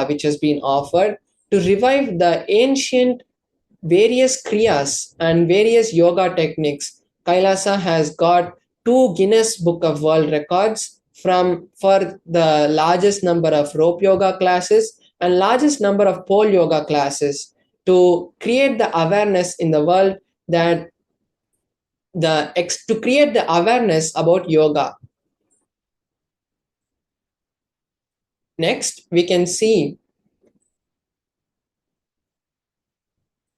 which has been offered to revive the ancient various kriyas and various yoga techniques. Kailasa has got 2 Guinness Book of World Records for the largest number of rope yoga classes and largest number of pole yoga classes to create the awareness in the world that to create the awareness about yoga. Next, we can see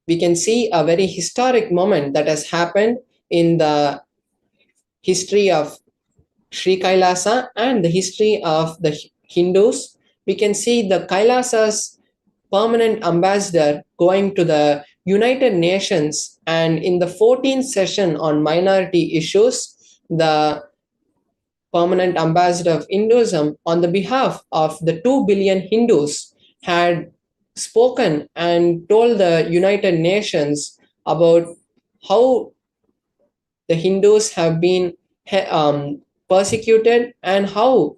a very historic moment that has happened in the history of Sri Kailasa and the history of the Hindus. We can see the Kailasa's permanent ambassador going to the United Nations, and in the 14th session on minority issues, the permanent ambassador of Hinduism on the behalf of the 2 billion Hindus had spoken and told the United Nations about how the Hindus have been persecuted and how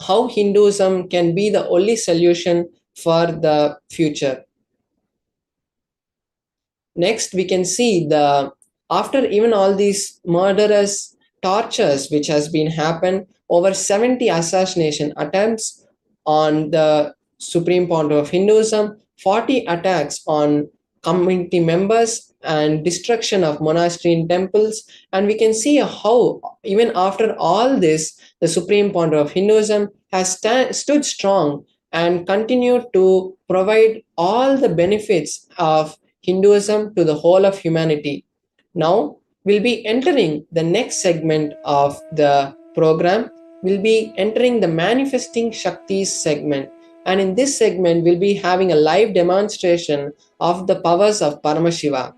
Hinduism can be the only solution for the future. Next, we can see after even all these murderous tortures which has been happened, over 70 assassination attempts on the Supreme Pontiff of Hinduism, 40 attacks on community members, and destruction of monastery and temples. And we can see how even after all this, the Supreme Pontiff of Hinduism has stood strong and continued to provide all the benefits of Hinduism to the whole of humanity. Now, we'll be entering the next segment of the program. We'll be entering the Manifesting Shaktis segment. And in this segment, we'll be having a live demonstration of the powers of Paramashiva.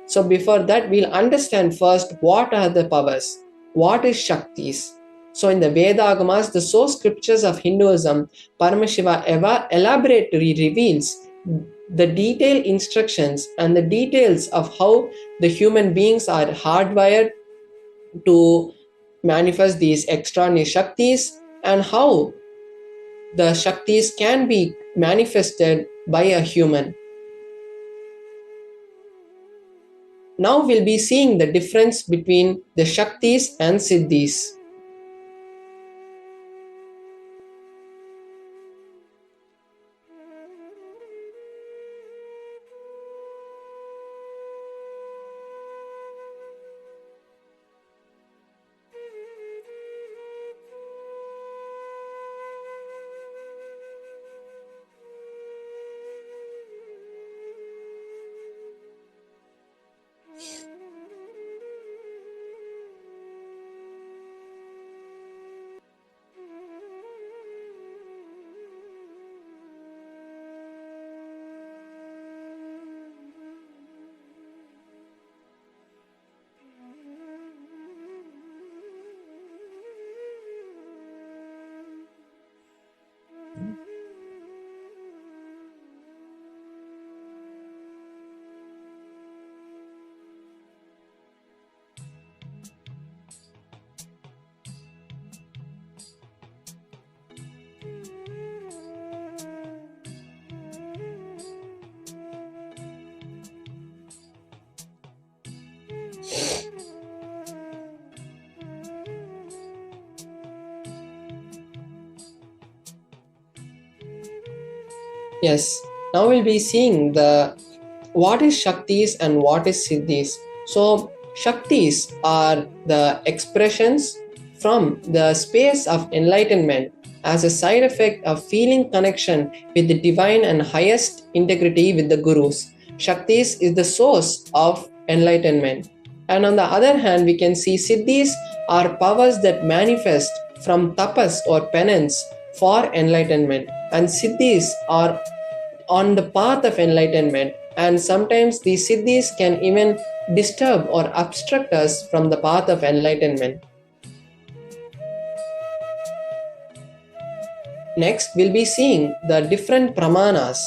So before that, we'll understand first what are the powers, what is Shaktis. So in the Veda-agamas, the source scriptures of Hinduism, Paramashiva elaborately reveals the detailed instructions and the details of how the human beings are hardwired to manifest these extraordinary Shaktis and how the Shaktis can be manifested by a human. Now we'll be seeing the difference between the Shaktis and Siddhis. Yes, now we'll be seeing what is Shaktis and what is Siddhis. So Shaktis are the expressions from the space of enlightenment as a side effect of feeling connection with the divine and highest integrity with the gurus. Shaktis is the source of enlightenment. And on the other hand, we can see Siddhis are powers that manifest from tapas or penance for enlightenment. And Siddhis are on the path of enlightenment, and sometimes these Siddhis can even disturb or obstruct us from the path of enlightenment. Next, we'll be seeing the different pramanas.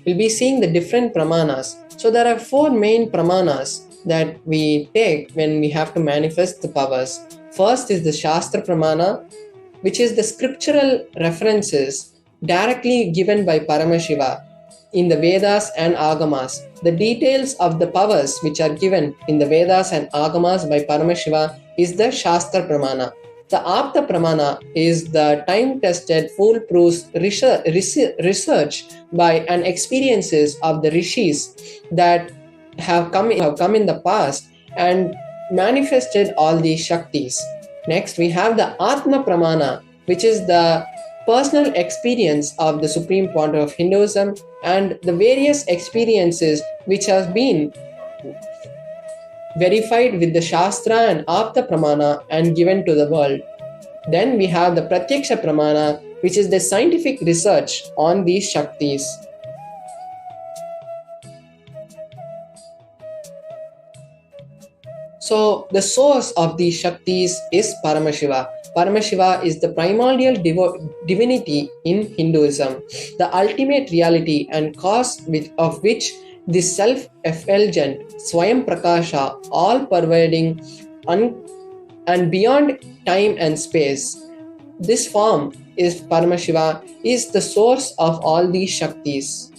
We'll be seeing the different pramanas. So there are 4 main pramanas that we take when we have to manifest the powers. First is the Shastra Pramana, which is the scriptural references directly given by Paramashiva in the Vedas and Agamas. The details of the powers which are given in the Vedas and Agamas by Paramashiva is the Shastra Pramana. The Apta Pramana is the time-tested, foolproof research by and experiences of the rishis that have come in the past and manifested all these Shaktis. Next, we have the Atma Pramana, which is the personal experience of the Supreme Point of Hinduism and the various experiences which have been verified with the Shastra and Apta Pramana and given to the world. Then we have the Pratyaksha Pramana, which is the scientific research on these Shaktis. So the source of these Shaktis is Paramashiva. Paramashiva is the primordial divinity in Hinduism, the ultimate reality and cause of which this self-effulgent Swayam Prakasha, all-pervading and beyond time and space. This form is Paramashiva, is the source of all these Shaktis.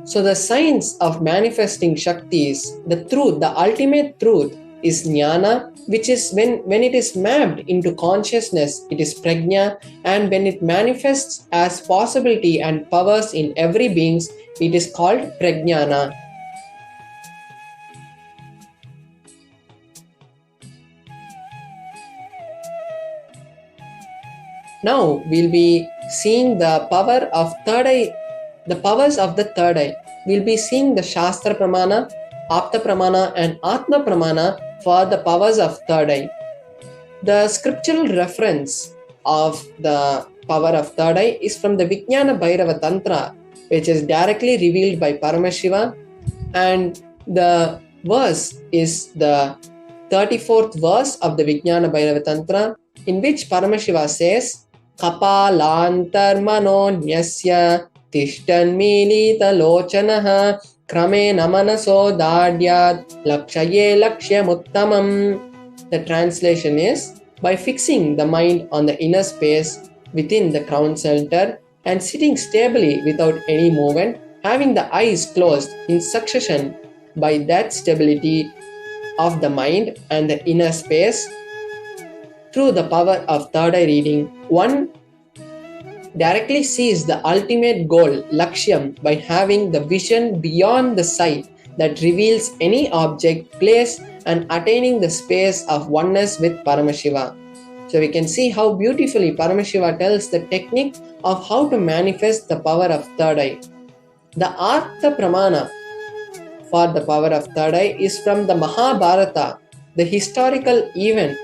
So the science of manifesting Shaktis, the truth, the ultimate truth is Jnana, which is when it is mapped into consciousness, it is Prajna, and when it manifests as possibility and powers in every being, it is called Prajnana. Now we'll be seeing the power of third eye, the powers of the third eye. We'll be seeing the Shastra Pramana, Apta Pramana and Atma Pramana for the powers of third eye. The scriptural reference of the power of third eye is from the Vijnana Bhairava Tantra, which is directly revealed by Paramashiva, and the verse is the 34th verse of the Vijnana Bhairava Tantra, in which Paramashiva says, Kapalantarmanonyasya Tishtan Milita Lochanaha Krame Namanaso Dadyat Lakshaye Lakshyamuttamam. The translation is, by fixing the mind on the inner space within the crown center and sitting stably without any movement, having the eyes closed in succession, by that stability of the mind and the inner space, through the power of third eye reading, one directly sees the ultimate goal, Lakshyam, by having the vision beyond the sight that reveals any object, place, and attaining the space of oneness with Paramashiva. So we can see how beautifully Paramashiva tells the technique of how to manifest the power of third eye. The Artha Pramana for the power of third eye is from the Mahabharata, the historical event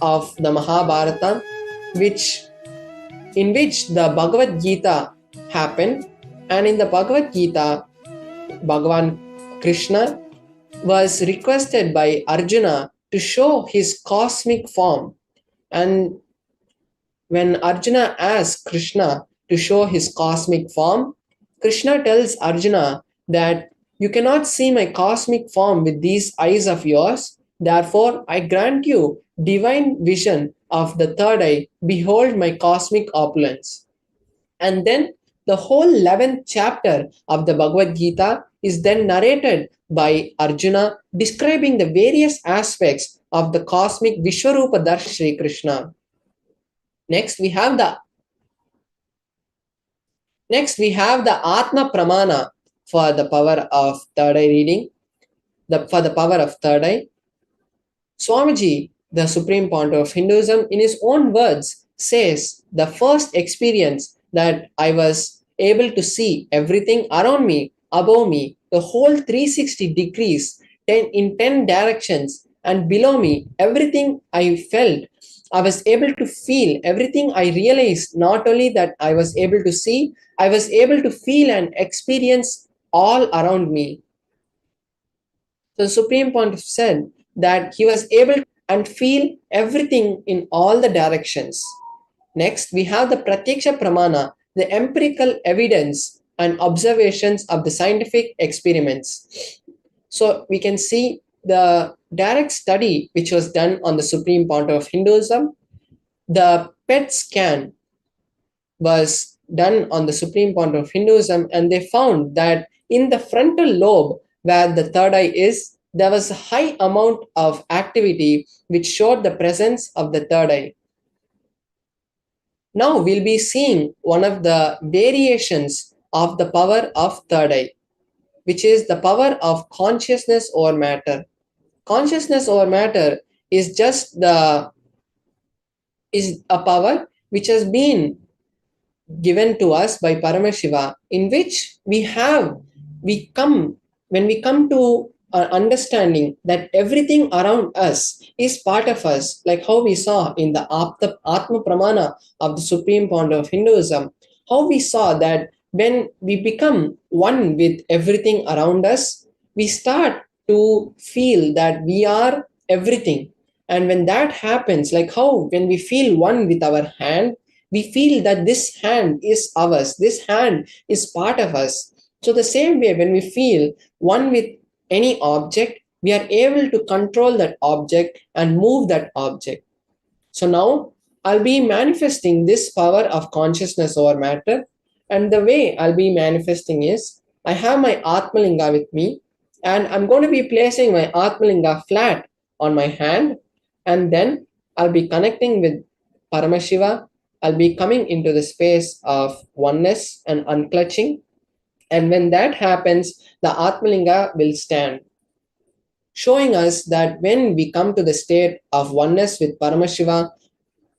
of the Mahabharata, in which the Bhagavad Gita happened, and in the Bhagavad Gita, Bhagavan Krishna was requested by Arjuna to show his cosmic form. And when Arjuna asks Krishna to show his cosmic form, Krishna tells Arjuna that you cannot see my cosmic form with these eyes of yours. Therefore, I grant you divine vision of the third eye. Behold my cosmic opulence. And then the whole 11th chapter of the Bhagavad Gita is then narrated by Arjuna, describing the various aspects of the cosmic Vishwarupa Darshan Sri Krishna. Next, we have the Atma Pramana for the power of third eye reading. For the power of third eye, Swamiji, the Supreme Point of Hinduism, in his own words, says the first experience that I was able to see everything around me, above me, the whole 360 degrees, in 10 directions, and below me, everything I felt, I was able to feel everything. I realized not only that I was able to see, I was able to feel and experience all around me. So the Supreme Pontiff said that he was able and feel everything in all the directions. Next, we have the Pratyaksha Pramana, the empirical evidence and observations of the scientific experiments. So we can see the direct study which was done on the Supreme Pontiff of Hinduism. The PET scan was done on the Supreme Pontiff of Hinduism, and they found that in the frontal lobe, where the third eye is, there was a high amount of activity which showed the presence of the third eye. Now we'll be seeing one of the variations of the power of third eye, which is the power of consciousness over matter. Consciousness over matter is just the is a power which has been given to us by Paramashiva, in which we come when we come to understanding that everything around us is part of us, like how we saw in the Atma Pramana of the Supreme Pontiff of Hinduism, how we saw that when we become one with everything around us, we start to feel that we are everything. And when that happens, like how when we feel one with our hand, we feel that this hand is ours, this hand is part of us. So the same way, when we feel one with any object, we are able to control that object and move that object. So now I'll be manifesting this power of consciousness over matter. And the way I'll be manifesting is, I have my Atmalinga with me, and I'm going to be placing my Atmalinga flat on my hand, and then I'll be connecting with Paramashiva. I'll be coming into the space of oneness and unclutching. And when that happens, the Atmalinga will stand, showing us that when we come to the state of oneness with Paramashiva,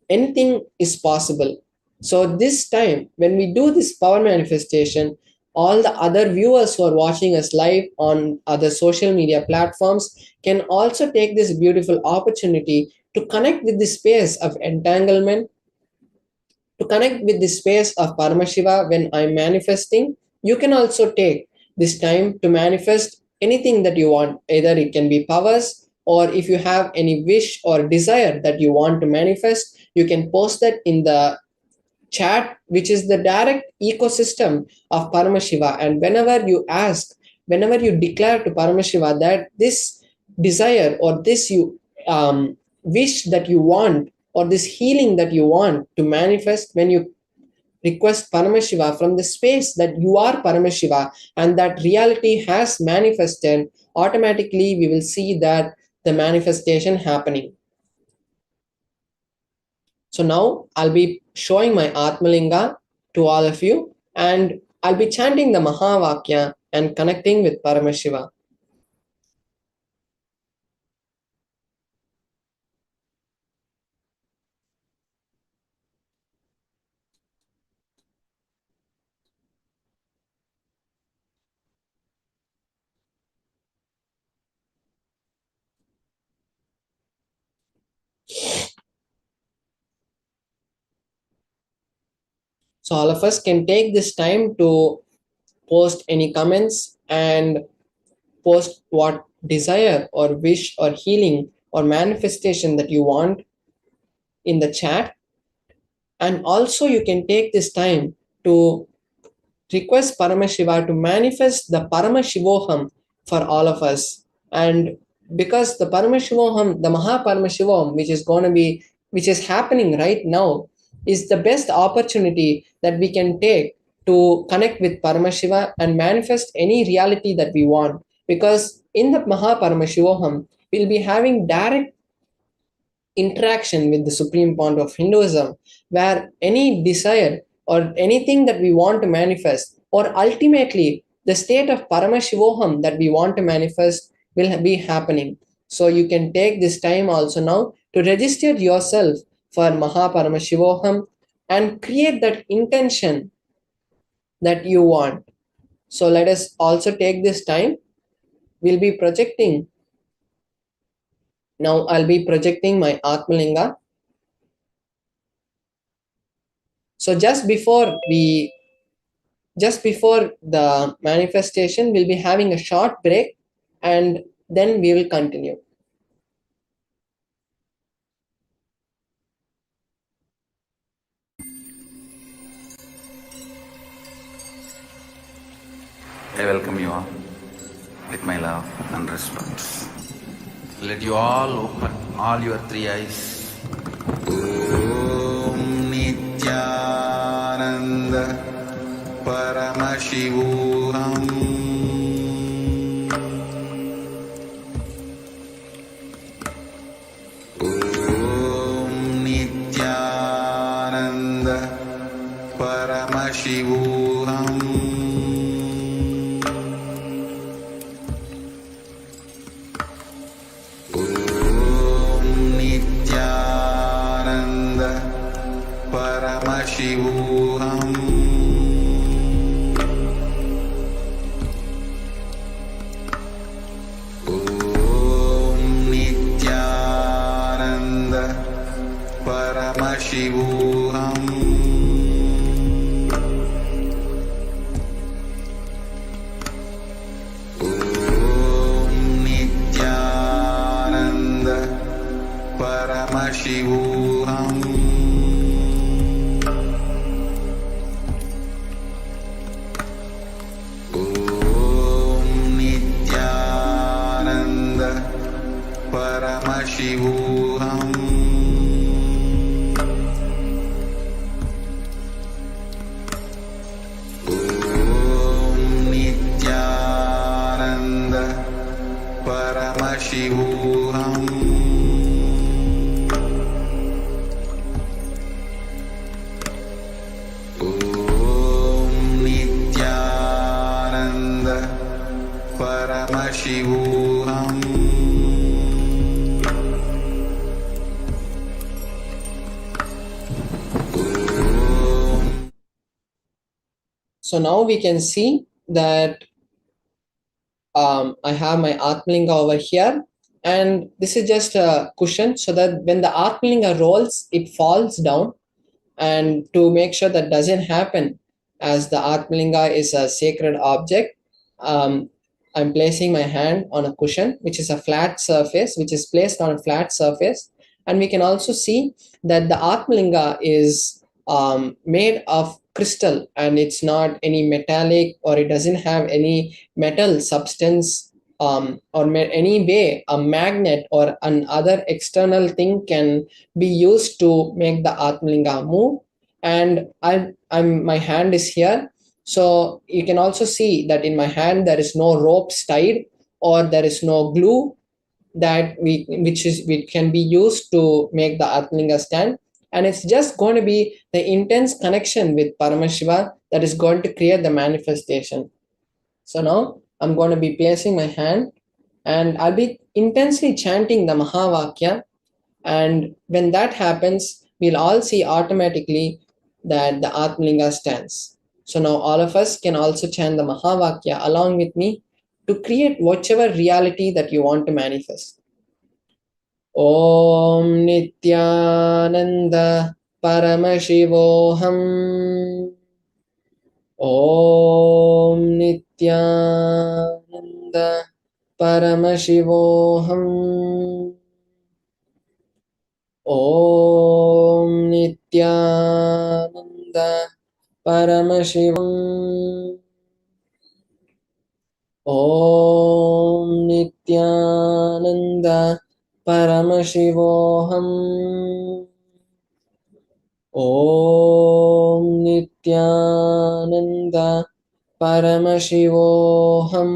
anything is possible. So this time, when we do this power manifestation, all the other viewers who are watching us live on other social media platforms can also take this beautiful opportunity to connect with the space of entanglement, to connect with the space of Paramashiva. When I'm manifesting, you can also take this time to manifest anything that you want. Either it can be powers, or if you have any wish or desire that you want to manifest, you can post that in the chat, which is the direct ecosystem of Paramashiva. And whenever you ask, whenever you declare to Paramashiva that this desire or this you wish that you want, or this healing that you want to manifest, when you request Paramashiva from the space that you are Paramashiva and that reality has manifested, automatically we will see that the manifestation happening. So now I'll be showing my Atmalinga to all of you, and I'll be chanting the Mahavakya and connecting with Paramashiva. So all of us can take this time to post any comments and post what desire or wish or healing or manifestation that you want in the chat. And also you can take this time to request Paramashiva to manifest the Paramashivoham for all of us. And because the Paramashivoham, the Mahaparamashivoham, which is happening right now, is the best opportunity that we can take to connect with Paramashiva and manifest any reality that we want. Because in the Mahaparamashivoham, we'll be having direct interaction with the Supreme Point of Hinduism, where any desire or anything that we want to manifest, or ultimately the state of Paramashivoham that we want to manifest, will be happening. So you can take this time also now to register yourself for Mahaparamashivoham and create that intention that you want. So let us also take this time. We'll be projecting. Now I'll be projecting my Atmalinga. So just before the manifestation, we'll be having a short break, and then we will continue. I welcome you all with my love and respect. Let you all open all your three eyes. Om Nithyananda Paramashivam. Om Nithyananda Paramashivam. Paramashivam. Om Nithyananda Paramashivam. Om Nithyananda Paramashivam. Paramashivam. Om Nithyananda Paramashivam. Om Nithyananda Paramashivam. So now we can see that I have my Atmalinga over here, and this is just a cushion so that when the Atmalinga rolls, it falls down. And to make sure that doesn't happen, as the Atmalinga is a sacred object, I'm placing my hand on a cushion, which is a flat surface, which is placed on a flat surface. And we can also see that the Atmalinga is made of crystal, and it's not any metallic, or it doesn't have any metal substance, or any way a magnet or another external thing can be used to make the Atmalinga move. And my hand is here, so you can also see that in my hand there is no ropes tied, or there is no glue that which can be used to make the Atmalinga stand. And it's just going to be the intense connection with Paramashiva that is going to create the manifestation. So now I'm going to be placing my hand, and I'll be intensely chanting the Mahavakya. And when that happens, we'll all see automatically that the Atmalinga stands. So now all of us can also chant the Mahavakya along with me to create whichever reality that you want to manifest. Om Nithyananda Paramashivoham. Om Nithyananda Paramashivoham. Om Nithyananda Paramashivam. Om Nithyananda Paramashivoham. Om Nithyananda Paramashivoham.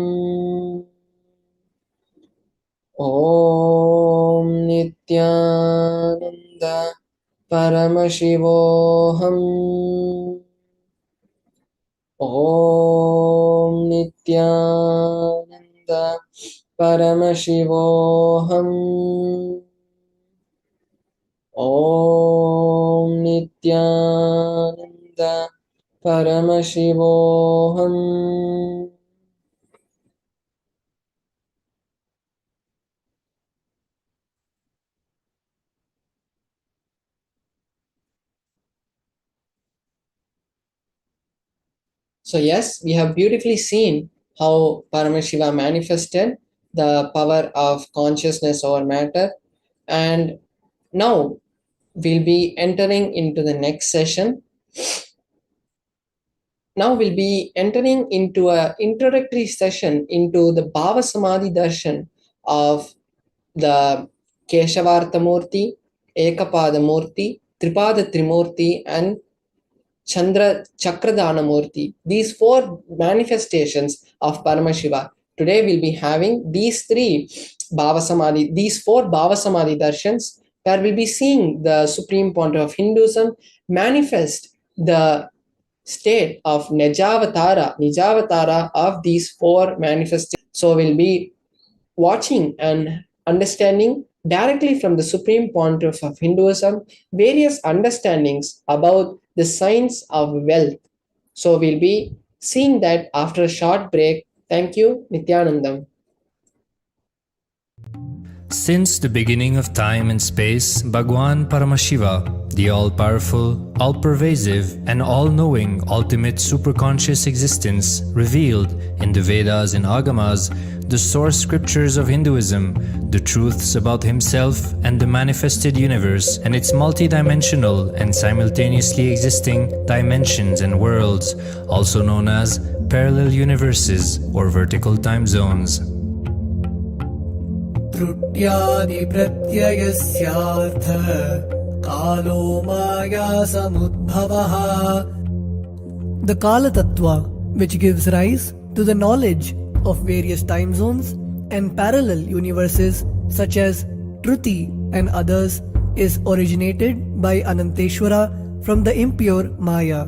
Om Nithyananda Paramashivoham. Om Nithyananda Paramashivoham. Om Nithyananda Paramashivoham. So yes, we have beautifully seen how Paramashiva manifested the power of consciousness over matter. And now we'll be entering into the next session. now we'll be entering into an introductory session into the Bhava Samadhi Darshan of the Keshavartha Murthy, Ekapada Murthy, Tripada Trimurti, and Chakradhana Murti. These four manifestations of Paramashiva. Today we'll be having these four Bhava Samadhi darshans, where we'll be seeing the Supreme Pontiff of Hinduism manifest the state of Nijavatara of these four manifestations. So we'll be watching and understanding directly from the Supreme Pontiff of Hinduism various understandings about the science of wealth. So we'll be seeing that after a short break. Thank you, Nithyanandam. Since the beginning of time and space, Bhagwan Paramashiva, the all-powerful, all-pervasive, and all-knowing ultimate superconscious existence, revealed in the Vedas and Agamas, the source scriptures of Hinduism, the truths about himself and the manifested universe and its multidimensional and simultaneously existing dimensions and worlds, also known as parallel universes or vertical time zones. त्रुट्यादि प्रत्ययस्यार्थ कालो माया समुद्भवः. The Kala Tattva, which gives rise to the knowledge of various time zones and parallel universes such as Truti and others, is originated by Ananteshwara from the impure Maya.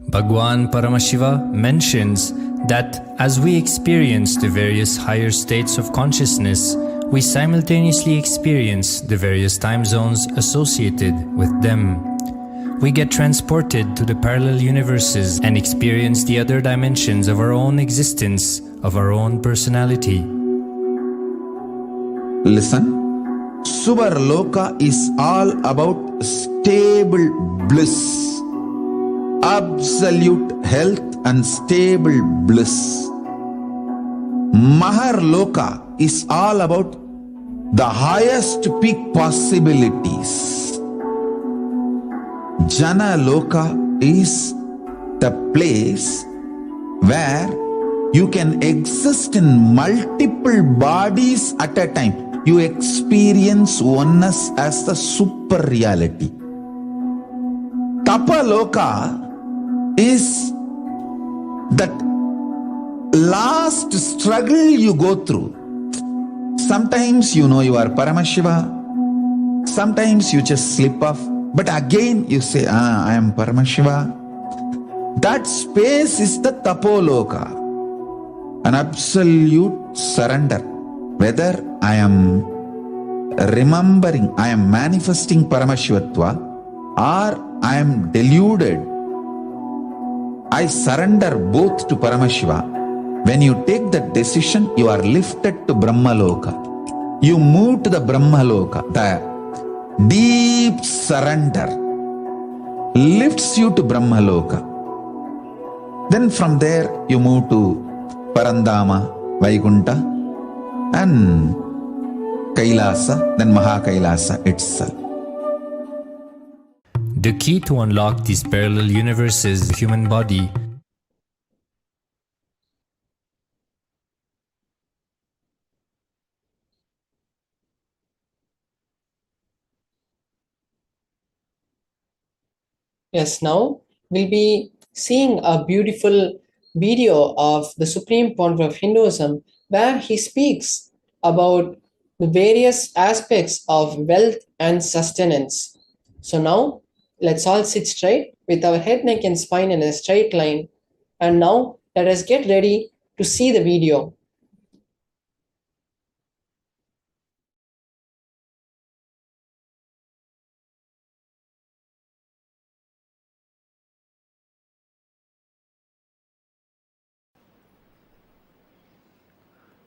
Bhagwan Paramashiva mentions that as we experience the various higher states of consciousness, we simultaneously experience the various time zones associated with them. We get transported to the parallel universes and experience the other dimensions of our own existence, of our own personality. Listen. Subarloka is all about stable bliss, absolute health and stable bliss. Maharloka is all about the highest peak possibilities. Jana Loka is the place where you can exist in multiple bodies at a time. You experience oneness as the super reality. Tapaloka is that last struggle you go through. Sometimes you know you are Paramashiva, sometimes you just slip off, but again you say, I am Paramashiva. That space is the Tapoloka, an absolute surrender. Whether I am remembering, I am manifesting Paramashivatva, or I am deluded, I surrender both to Paramashiva. When you take that decision, you are lifted to Brahmaloka. You move to the Brahmaloka. The deep surrender lifts you to Brahmaloka. Then from there you move to Parandama, Vaikunta, and Kailasa, then Mahakailasa itself. The key to unlock these parallel universes is the human body. Yes, now we'll be seeing a beautiful video of the Supreme Pontiff of Hinduism where he speaks about the various aspects of wealth and sustenance. So now let's all sit straight with our head, neck, and spine in a straight line. And now let us get ready to see the video.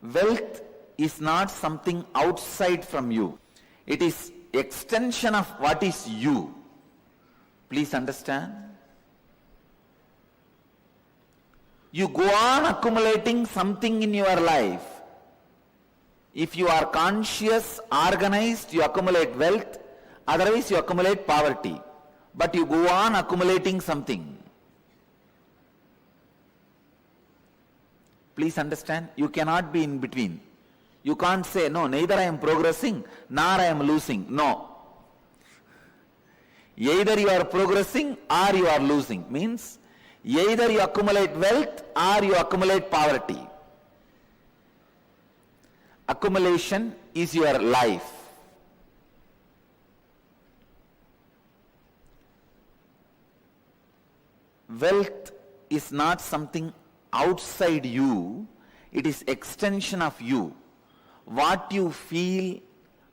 Wealth is not something outside from you. It is extension of what is you. Please understand. You go on accumulating something in your life. If you are conscious, organized, you accumulate wealth. Otherwise, you accumulate poverty. but you go on accumulating something. Please understand, you cannot be in between. You can't say, no, neither I am progressing nor I am losing. No. Either you are progressing or you are losing. Means, either you accumulate wealth or you accumulate poverty. Accumulation is your life. Wealth is not something outside you, it is extension of you. What you feel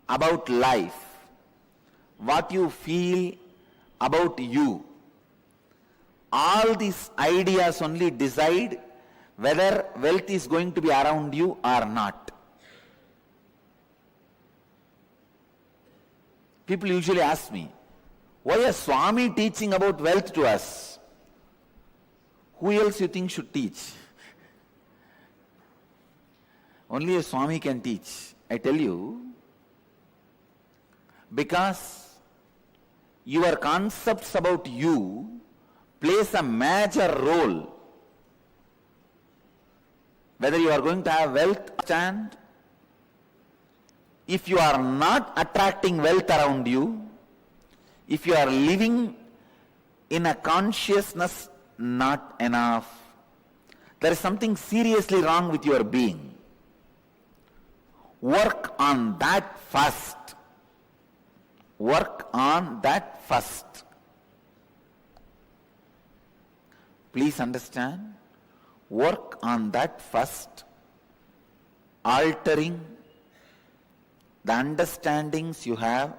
about life, what you feel about you, all these ideas only decide whether wealth is going to be around you or not. People usually ask me, why is Swami teaching about wealth to us? Who else you think should teach? Only a Swami can teach. I tell you, because your concepts about you plays a major role. Whether you are going to have wealth, stand. If you are not attracting wealth around you, if you are living in a consciousness not enough, there is something seriously wrong with your being. Work on that first. Work on that first. Please understand, work on that first, altering the understandings you have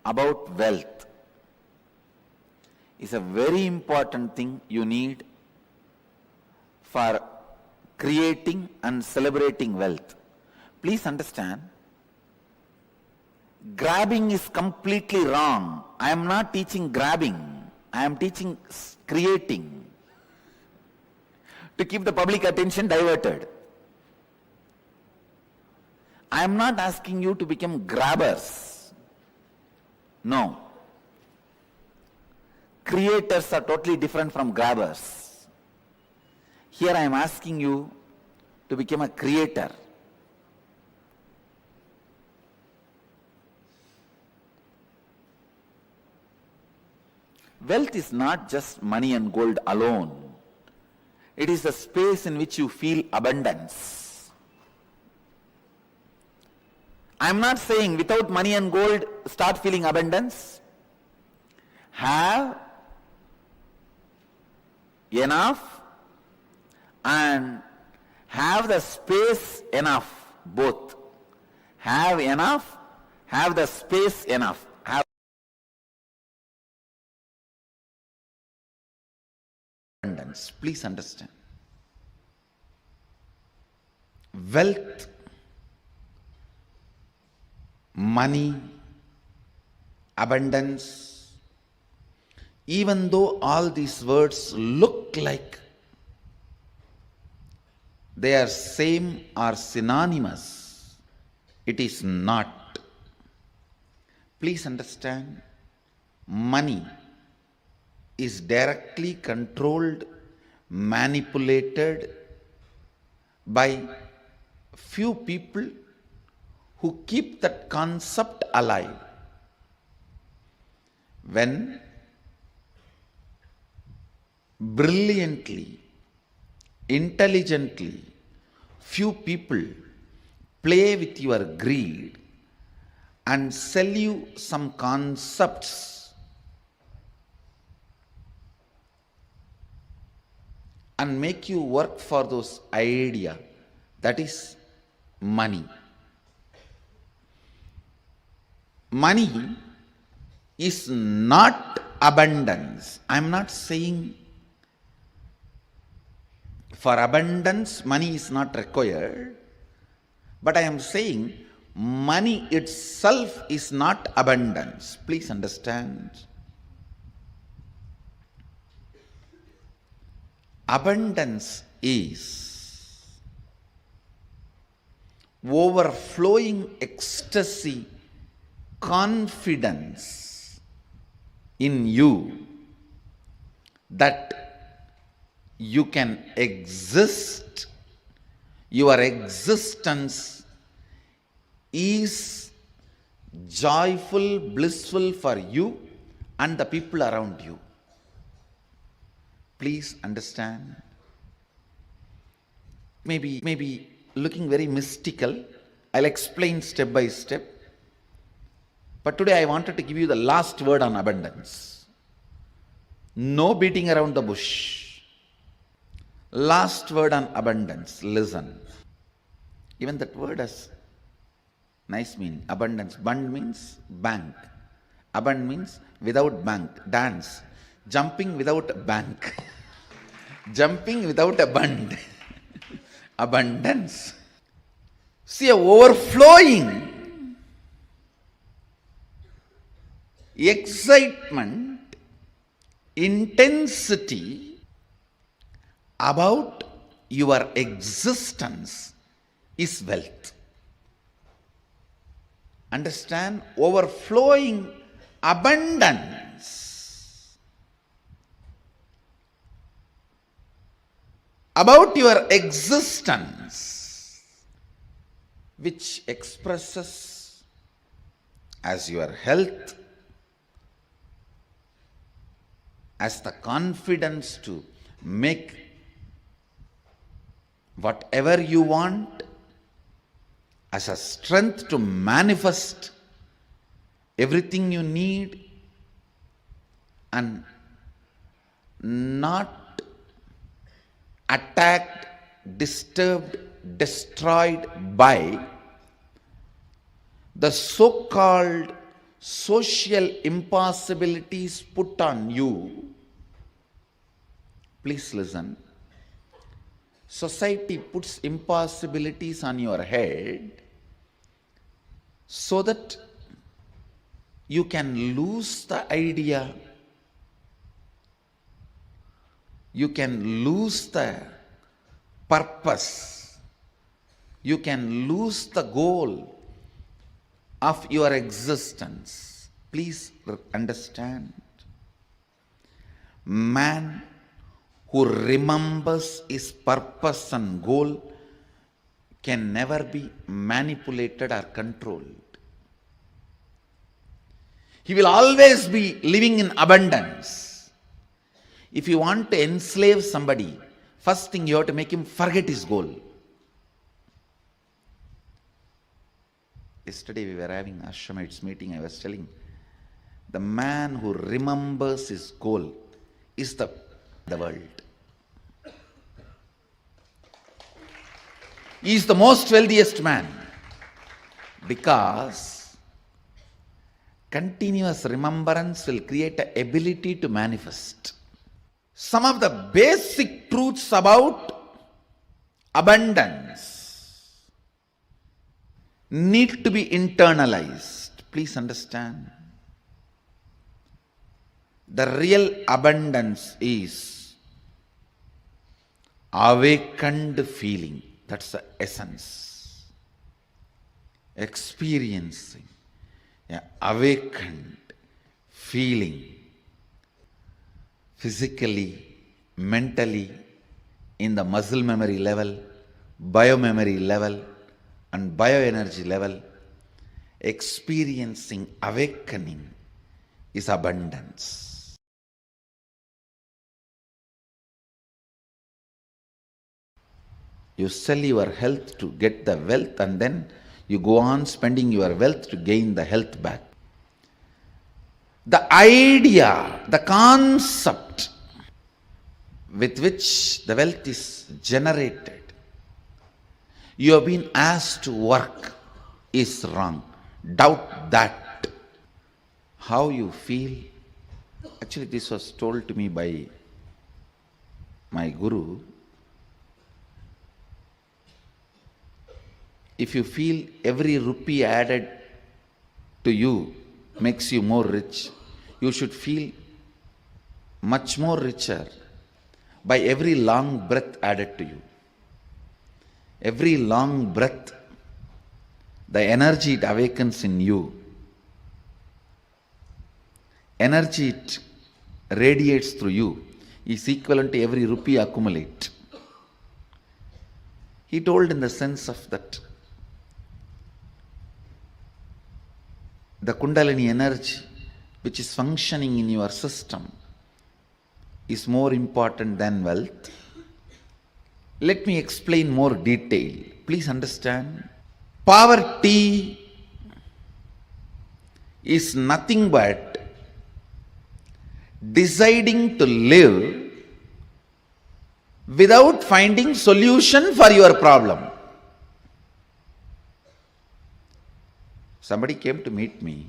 about wealth is a very important thing you need for creating and celebrating wealth. Please understand, grabbing is completely wrong. I am not teaching grabbing. I am teaching creating. To keep the public attention diverted. I am not asking you to become grabbers. No. Creators are totally different from grabbers. Here I am asking you to become a creator. Wealth is not just money and gold alone. It is the space in which you feel abundance. I am not saying without money and gold start feeling abundance. Have enough and have the space enough, both. Have enough, have the space enough. Have abundance. Please understand. Wealth, money, abundance, even though all these words look like they are same or synonymous, it is not. Please understand, money is directly controlled, manipulated by few people who keep that concept alive. When brilliantly, intelligently, few people play with your greed and sell you some concepts and make you work for those ideas, that is money. Money is not abundance. I am not saying for abundance money is not required, but I am saying money itself is not abundance. Please understand. Abundance is overflowing ecstasy, confidence in you that you can exist. Your existence is joyful, blissful for you and the people around you. Please understand. Maybe looking very mystical. I'll explain step by step. But today I wanted to give you the last word on abundance. No beating around the bush. Last word on abundance. Listen. Even that word has nice meaning. Abundance. Bund means bank. Abund means without bank. Dance. Jumping without a bank. Jumping without a bund. Abundance. See, a overflowing excitement, intensity about your existence is wealth. Understand? Overflowing abundance about your existence, which expresses as your health, as the confidence to make whatever you want, as a strength to manifest everything you need, and not attacked, disturbed, destroyed by the so-called social impossibilities put on you. Please listen. Society puts impossibilities on your head so that you can lose the idea, you can lose the purpose, you can lose the goal of your existence. Please understand. Man who remembers his purpose and goal can never be manipulated or controlled. He will always be living in abundance. If you want to enslave somebody, first thing you have to make him forget his goal. Yesterday we were having Ashramites meeting. I was telling, the man who remembers his goal is the world. He is the most wealthiest man because continuous remembrance will create an ability to manifest. Some of the basic truths about abundance need to be internalized. Please understand. The real abundance is awakened feeling. That's the essence. Experiencing awakened feeling physically, mentally, in the muscle memory level, biomemory level, and bioenergy level. Experiencing awakening is abundance. You sell your health to get the wealth, and then you go on spending your wealth to gain the health back. The idea, the concept with which the wealth is generated, you have been asked to work, is wrong. Doubt that. How you feel? Actually, this was told to me by my guru. If you feel every rupee added to you makes you more rich, you should feel much more richer by every long breath added to you. Every long breath, the energy it awakens in you energy it radiates through you is equivalent to every rupee accumulate. He told in the sense of that the Kundalini energy which is functioning in your system is more important than wealth. Let me explain more detail. Please understand. Poverty is nothing but deciding to live without finding solution for your problem. Somebody came to meet me.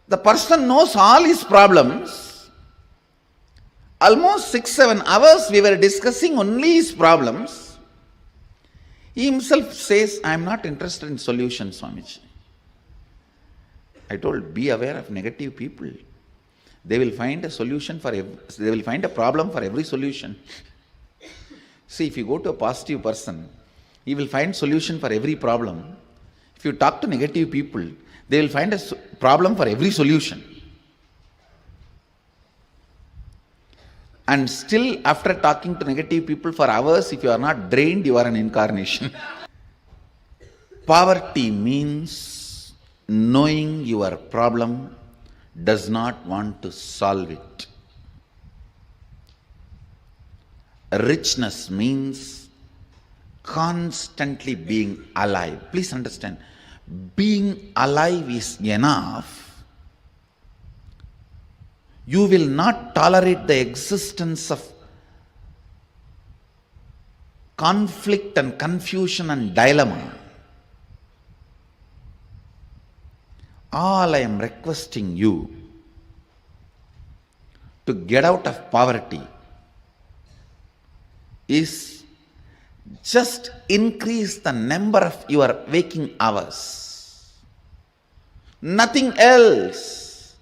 The person knows all his problems. Almost 6-7 hours we were discussing only his problems. He himself says, I am not interested in solutions, Swamiji. I told, be aware of negative people. They will find a solution they will find a problem for every solution. See, if you go to a positive person, he will find solution for every problem. If you talk to negative people, they will find a problem for every solution. And still, after talking to negative people for hours, if you are not drained, you are an incarnation. Poverty means knowing your problem does not want to solve it. Richness means constantly being alive. Please understand, being alive is enough. You will not tolerate the existence of conflict and confusion and dilemma. All I am requesting you to get out of poverty is just increase the number of your waking hours. Nothing else.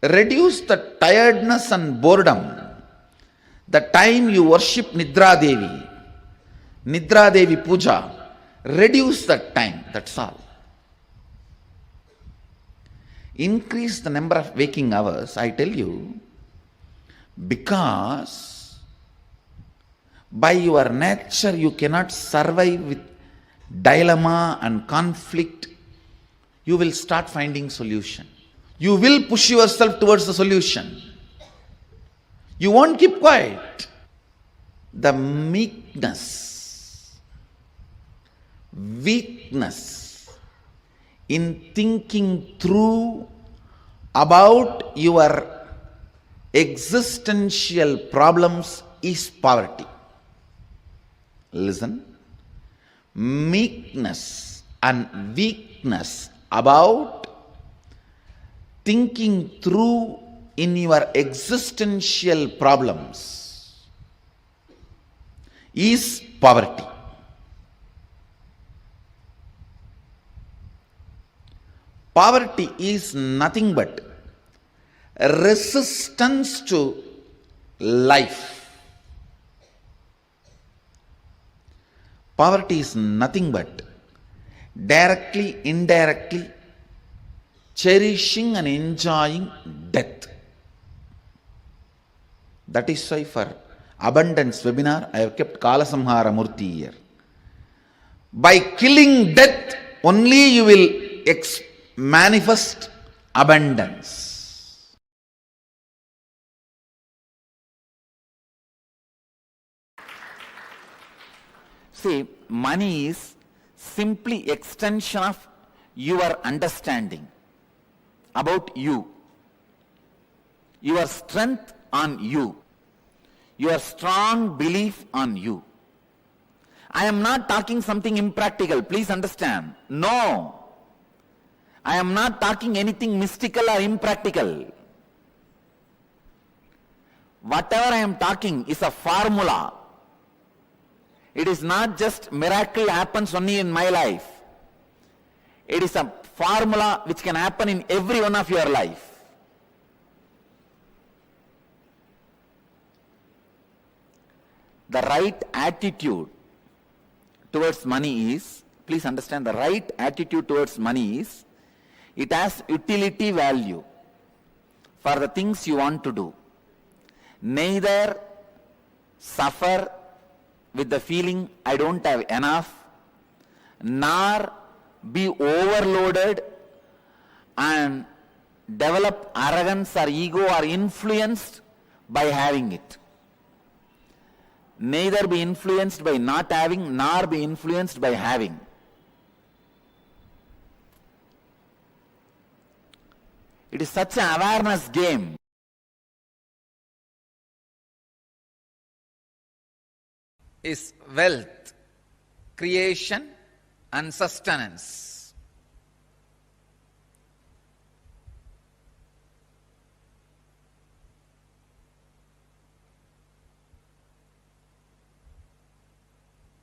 Reduce the tiredness and boredom. The time you worship Nidra Devi Puja, reduce that time, that's all. Increase the number of waking hours, I tell you, because by your nature you cannot survive with dilemma and conflict. You will start finding solution. You will push yourself towards the solution. You won't keep quiet. The meekness, weakness in thinking through about your existential problems is poverty. Listen. Meekness and weakness about thinking through in your existential problems is poverty. Poverty is nothing but resistance to life. Poverty is nothing but directly, indirectly cherishing and enjoying death. That is why for abundance webinar, I have kept Kalasamhara Murthy here. By killing death, only you will manifest abundance. See, money is simply extension of your understanding about you, your strength on you, your strong belief on you. I am not talking something impractical, please understand. No, I am not talking anything mystical or impractical. Whatever I am talking is a formula. It is not just miracle happens only in my life. It is a formula which can happen in every one of your life. The right attitude towards money is Please understand, the right attitude towards money is, it has utility value for the things you want to do. Neither suffer with the feeling I don't have enough, nor be overloaded and develop arrogance or ego or influenced by having it. Neither be influenced by not having, nor be influenced by having. It is such an awareness game. Is wealth, creation and sustenance.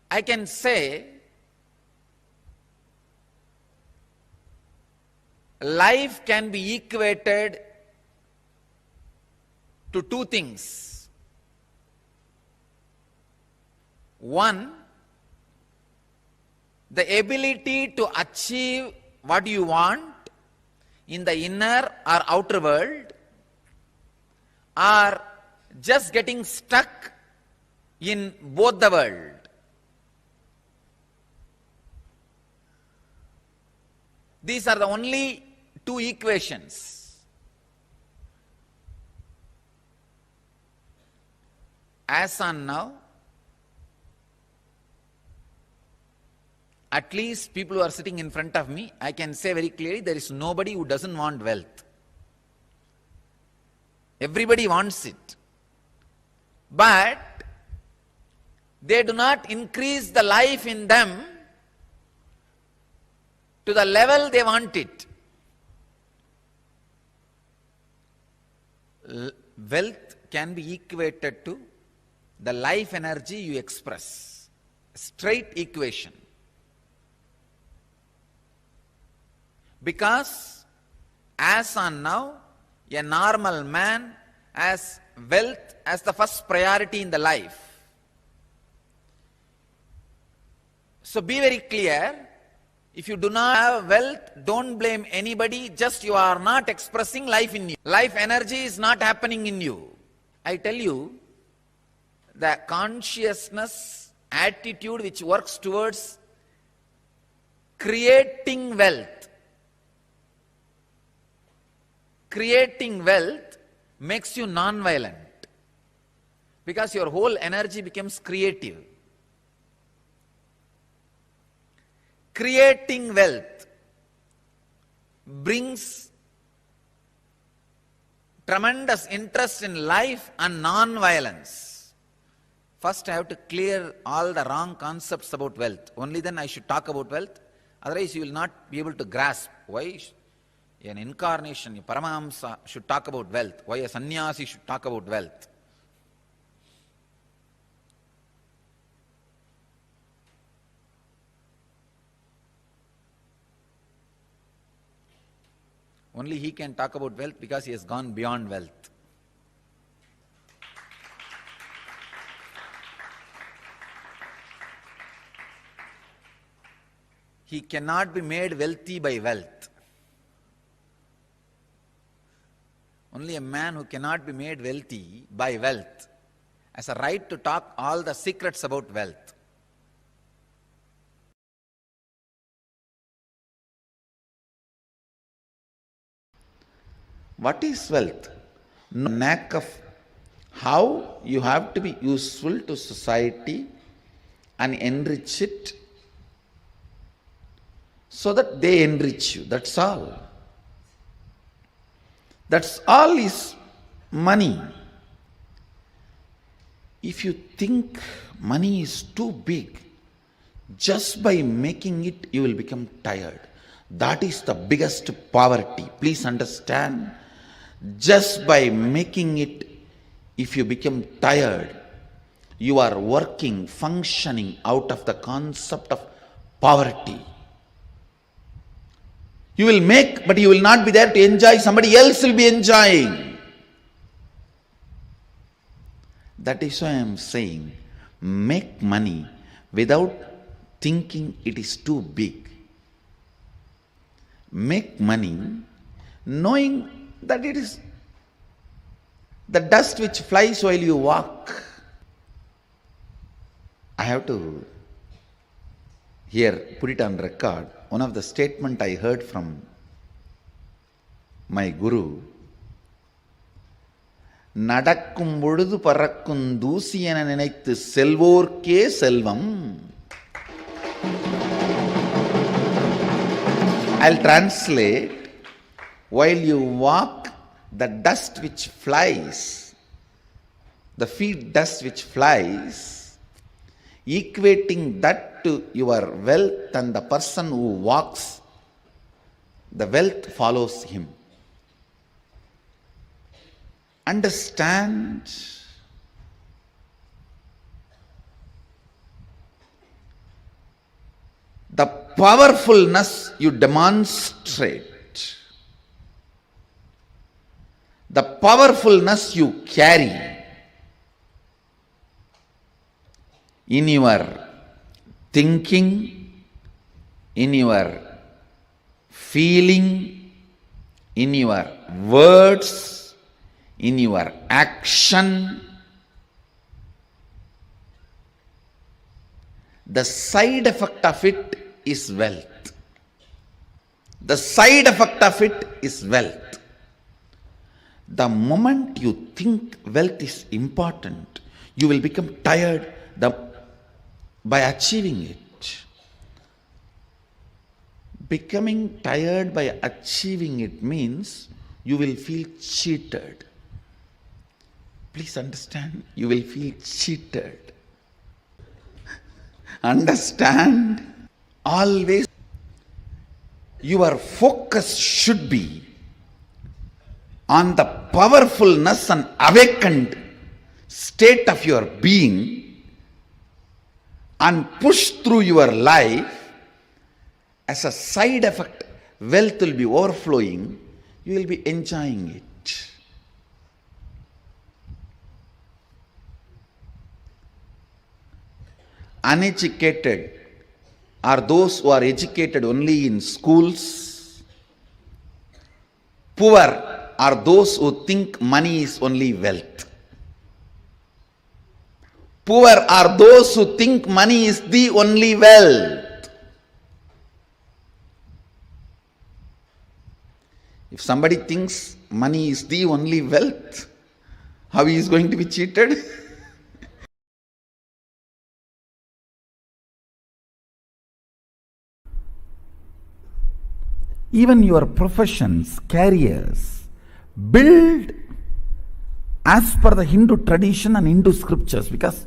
I can say life can be equated to two things. One, the ability to achieve what you want in the inner or outer world, or just getting stuck in both the world. These are the only two equations. As on now, at least people who are sitting in front of me, I can say very clearly, there is nobody who doesn't want wealth. Everybody wants it. But they do not increase the life in them to the level they want it. Wealth can be equated to the life energy you express. Straight equation. Because as on now, a normal man has wealth as the first priority in the life. So be very clear, if you do not have wealth, don't blame anybody, just you are not expressing life in you. Life energy is not happening in you. I tell you, the consciousness attitude which works towards creating wealth, makes you non-violent, because your whole energy becomes creative. Creating wealth brings tremendous interest in life and non-violence. First I have to clear all the wrong concepts about wealth. Only then I should talk about wealth. Otherwise you will not be able to grasp why an incarnation, a Paramahamsa should talk about wealth, why a sannyasi should talk about wealth. Only he can talk about wealth because he has gone beyond wealth. He cannot be made wealthy by wealth. Only a man who cannot be made wealthy by wealth has a right to talk all the secrets about wealth. What is wealth? No knack of how you have to be useful to society and enrich it so that they enrich you. That's all. That's all is money. If you think money is too big, just by making it you will become tired. That is the biggest poverty. Please understand. Just by making it, if you become tired, you are working, functioning out of the concept of poverty. You will make, but you will not be there to enjoy. Somebody else will be enjoying. That is why I am saying, make money without thinking it is too big. Make money knowing that it is the dust which flies while you walk. I have to here put it on record. One of the statement I heard from my guru, நடக்கும் பொழுது பறக்கும் தூசி என நினைத்து செல்வோர்க்கே செல்வம். I'll translate. While you walk, the dust which flies, the feet dust which flies, equating that to your wealth, and the person who walks, the wealth follows him. Understand? The powerfulness you demonstrate, the powerfulness you carry in your thinking, in your feeling, in your words, in your action, the side effect of it is wealth. The side effect of it is wealth. The moment you think wealth is important, you will become tired by achieving it. Becoming tired by achieving it means you will feel cheated. Please understand, you will feel cheated. Understand? Always your focus should be on the powerfulness and awakened state of your being, and push through your life. As a side effect, wealth will be overflowing, you will be enjoying it. Uneducated are those who are educated only in schools. Poor are those who think money is only wealth. Poor are those who think money is the only wealth. If somebody thinks money is the only wealth, how he is going to be cheated? Even your professions, careers, build as per the Hindu tradition and Hindu scriptures, because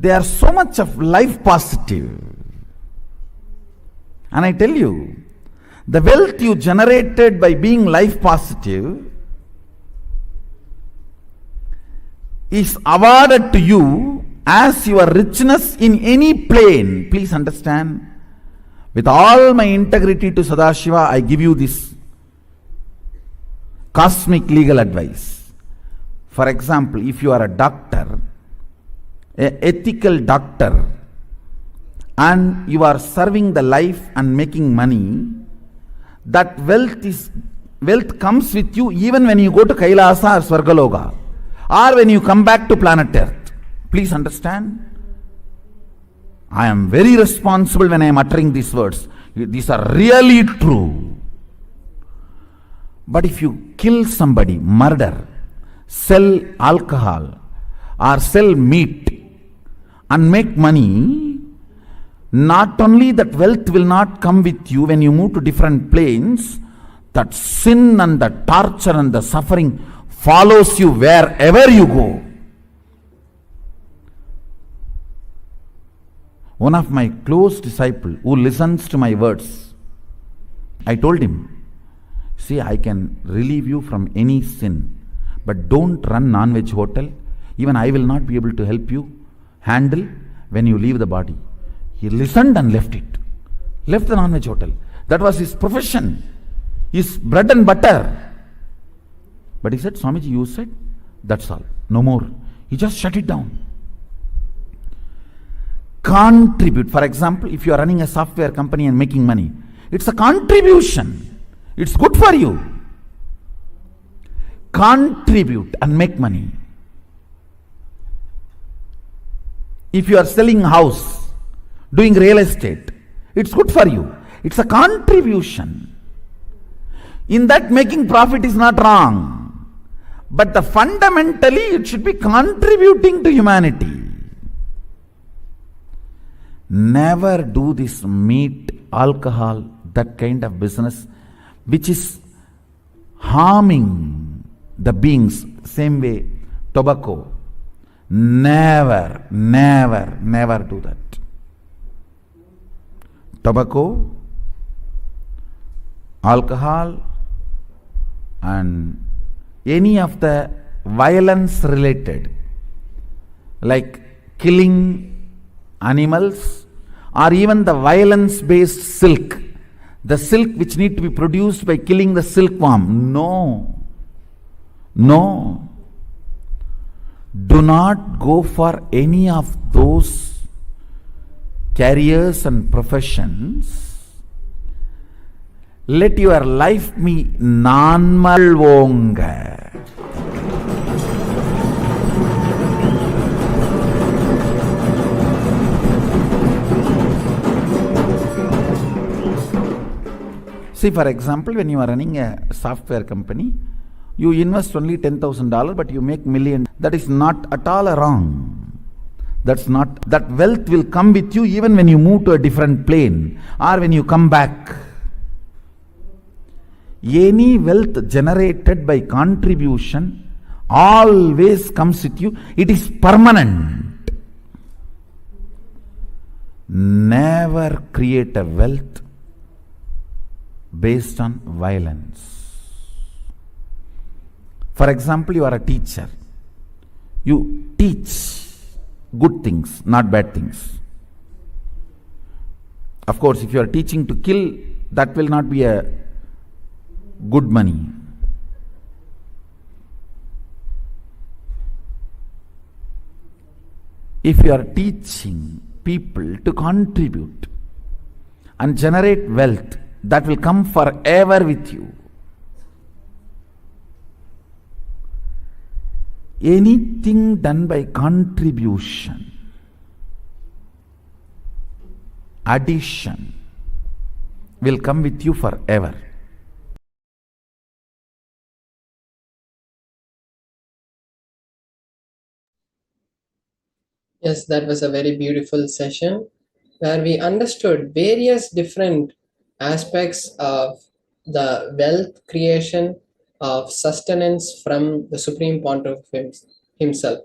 they are so much of life positive. And I tell you, the wealth you generated by being life positive is awarded to you as your richness in any plane. Please understand. With all my integrity to Sadashiva, I give you this cosmic legal advice. For example, if you are a doctor, an ethical doctor, and you are serving the life and making money, that wealth comes with you even when you go to Kailasa or Swargaloka, or when you come back to planet Earth. Please understand. I am very responsible when I am uttering these words. These are really true. But if you kill somebody, murder, sell alcohol, or sell meat and make money, not only that wealth will not come with you when you move to different planes, that sin and the torture and the suffering follows you wherever you go. One of my close disciples who listens to my words, I told him, see, I can relieve you from any sin, but don't run non-veg hotel. Even I will not be able to help you handle when you leave the body. He listened and left it. Left the non-veg hotel. That was his profession, his bread and butter. But he said, Swamiji, you said, that's all, no more. He just shut it down. contribute. For example, if you are running a software company and making money, it's a contribution. It's good for you. Contribute and make money. If you are selling house, doing real estate, it's good for you. It's a contribution. In that, making profit is not wrong. But fundamentally, it should be contributing to humanity. Never do this meat, alcohol, that kind of business which is harming the beings. Same way, tobacco. Never, never, never do that. Tobacco, alcohol, and any of the violence related, like killing animals, or even the violence based silk, the silk which need to be produced by killing the silkworm. No, do not go for any of those careers and professions. Let your life be nanmalvonga. See, for example, when you are running a software company, you invest only $10,000, but you make million. That is not at all wrong. That's not. That wealth will come with you even when you move to a different plane or when you come back. Any wealth generated by contribution always comes with you. It is permanent. Never create a wealth based on violence. For example, you are a teacher. You teach good things, not bad things. Of course, if you are teaching to kill, that will not be a good money. If you are teaching people to contribute and generate wealth, that will come forever with you. Anything done by contribution, addition, will come with you forever. Yes, that was a very beautiful session where we understood various different aspects of the wealth creation, of sustenance from the Supreme Pontiff himself.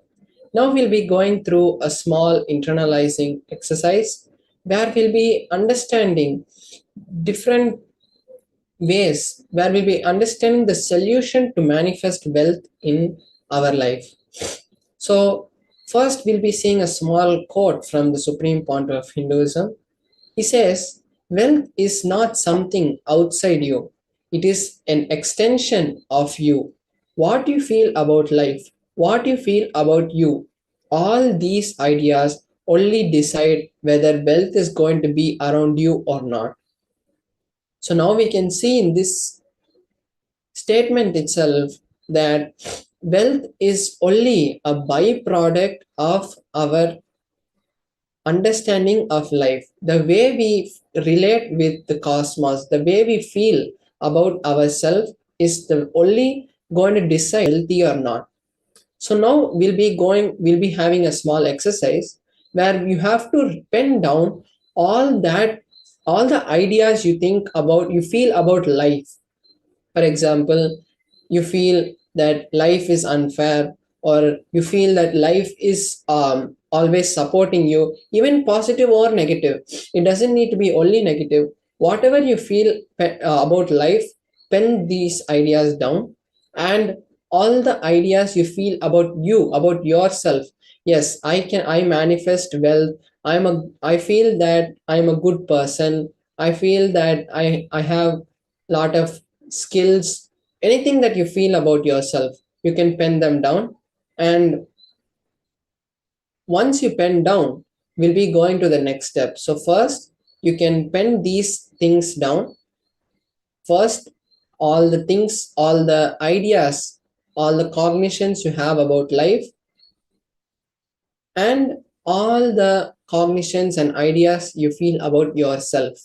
Now we'll be going through a small internalizing exercise where we'll be understanding different ways, where we'll be understanding the solution to manifest wealth in our life. So, first we'll be seeing a small quote from the Supreme Pontiff of Hinduism. He says, "Wealth is not something outside you, it is an extension of you. What you feel about life, what you feel about you, all these ideas only decide whether wealth is going to be around you or not." So now we can see in this statement itself that wealth is only a byproduct of our understanding of life. The way we relate with the cosmos, the way we feel about ourselves is the only going to decide healthy or not. So now we'll be having a small exercise where you have to pen down all the ideas you think about, you feel about life. For example, you feel that life is unfair, or you feel that life is always supporting you, even positive or negative. It doesn't need to be only negative. Whatever you feel about life, pen these ideas down, and all the ideas you feel about you, about yourself. Yes, I manifest wealth. I feel that I'm a good person. I feel that I have lot of skills. Anything that you feel about yourself, you can pen them down. And once you pen down, we'll be going to the next step. So first, you can pen these things down. First, all the things, all the ideas, all the cognitions you have about life, and all the cognitions and ideas you feel about yourself.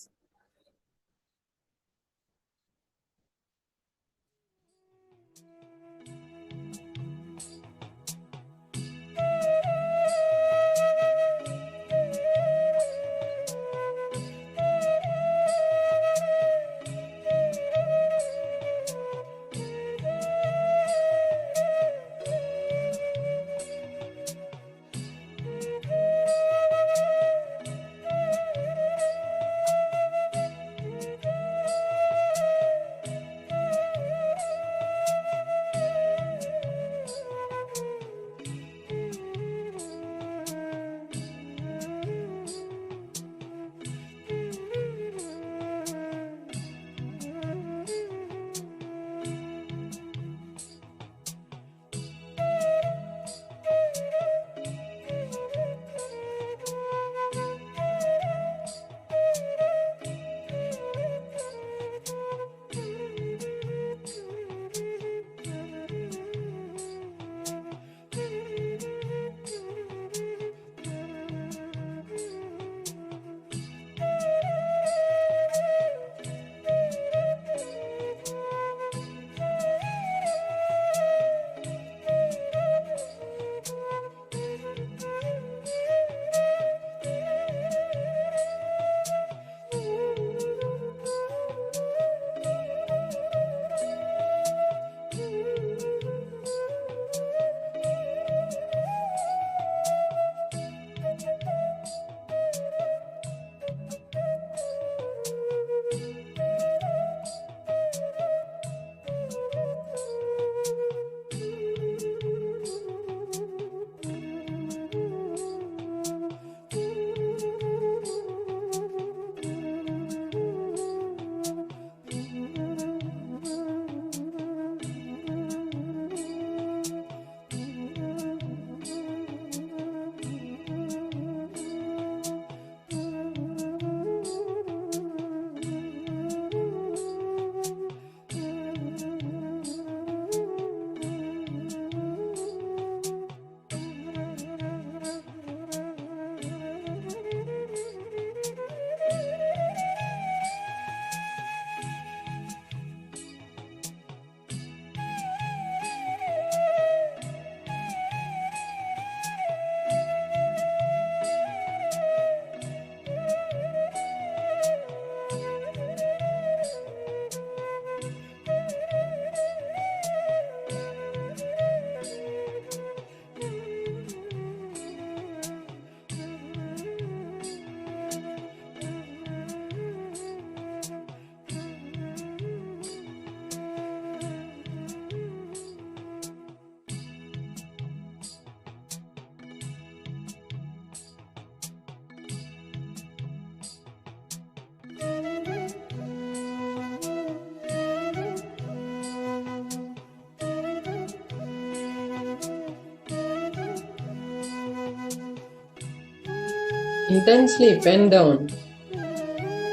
Intensely pen down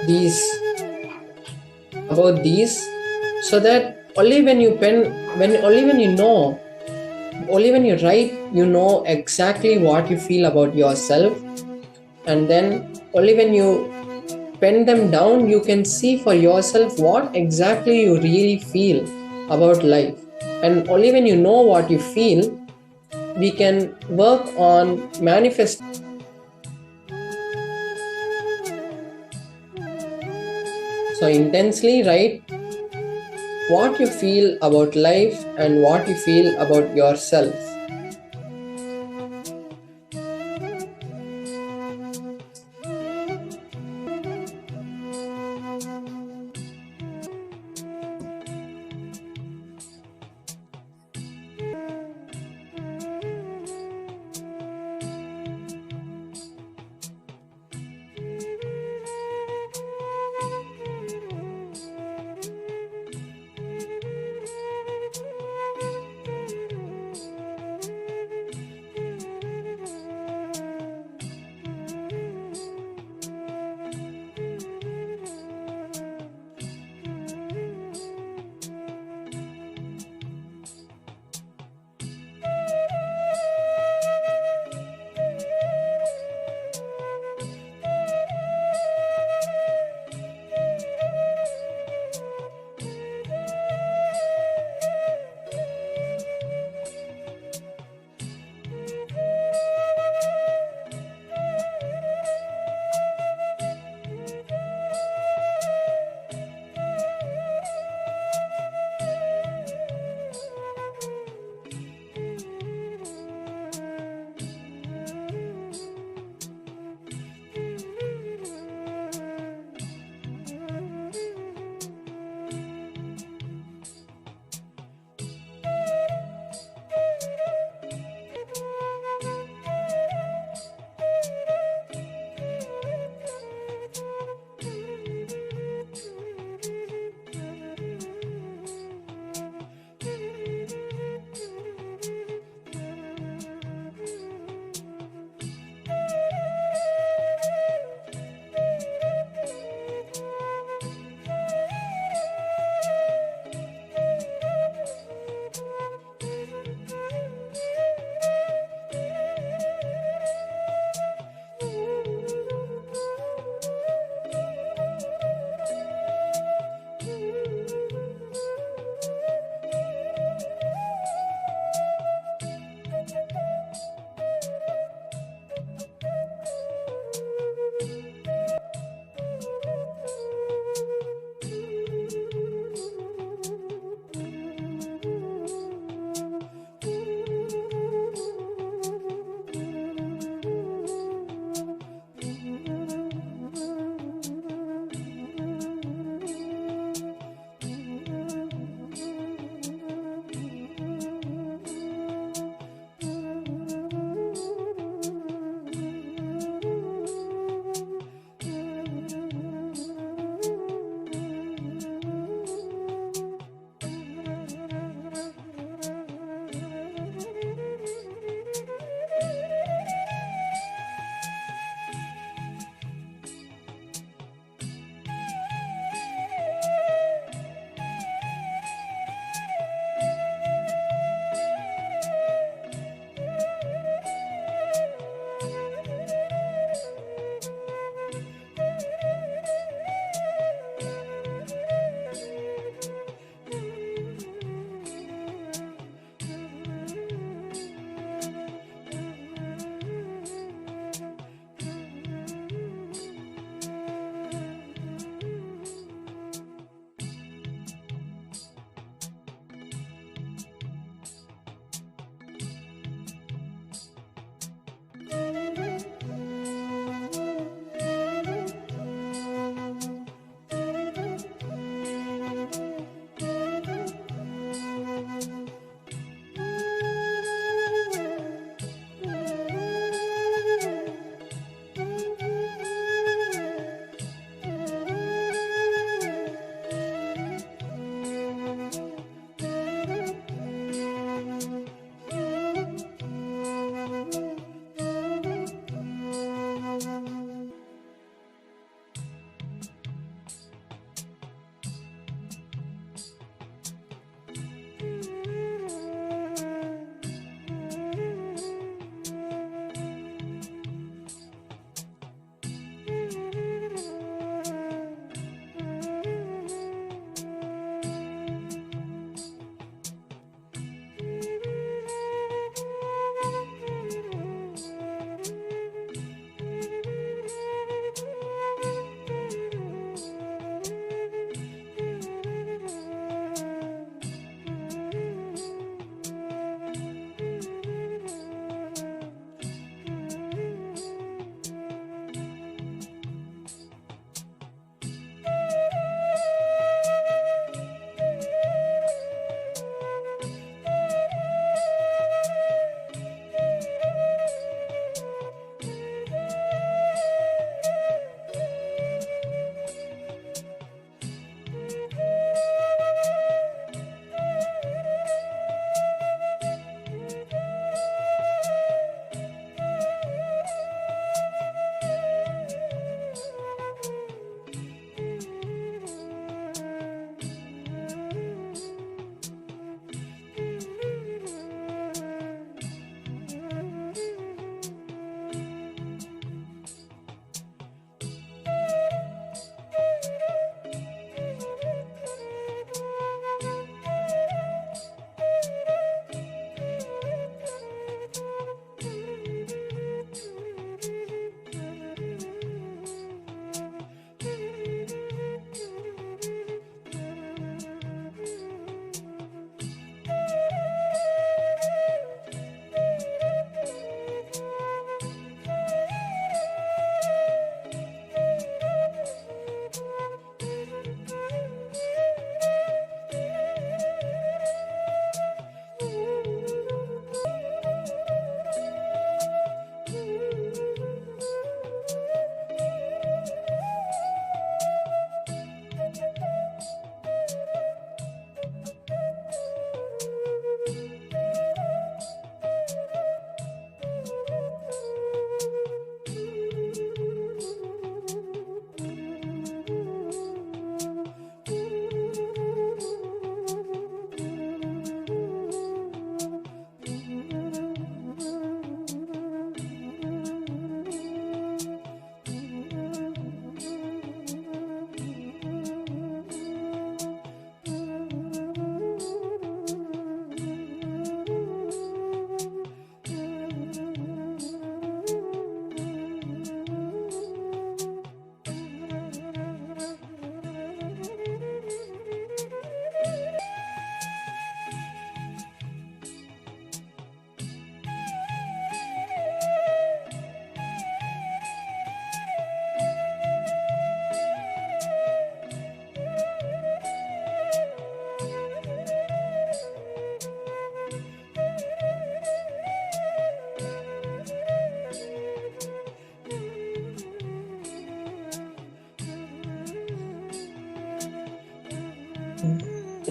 these about these, so that only when you pen, only when you know, only when you write, you know exactly what you feel about yourself, and then only when you pen them down, you can see for yourself what exactly you really feel about life. And only when you know what you feel, we can work on manifest. So intensely write what you feel about life and what you feel about yourself.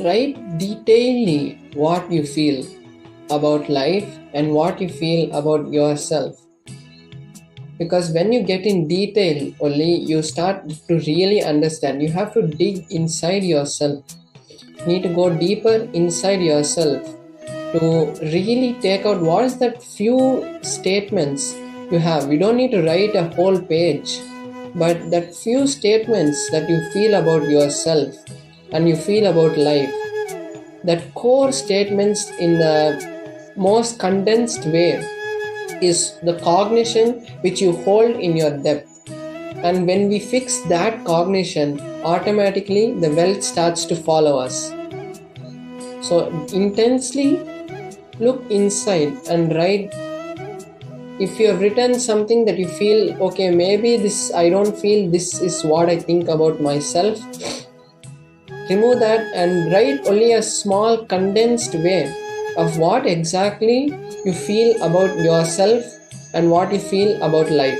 Write detailedly what you feel about life and what you feel about yourself. Because when you get in detail, only you start to really understand. You have to dig inside yourself. You need to go deeper inside yourself to really take out what is that few statements you have. You don't need to write a whole page, but that few statements that you feel about yourself and you feel about life, that core statements in the most condensed way is the cognition which you hold in your depth. And when we fix that cognition, automatically the wealth starts to follow us. So intensely look inside and write. If you have written something that you feel, okay, maybe this I don't feel this is what I think about myself, remove that and write only a small condensed way of what exactly you feel about yourself and what you feel about life.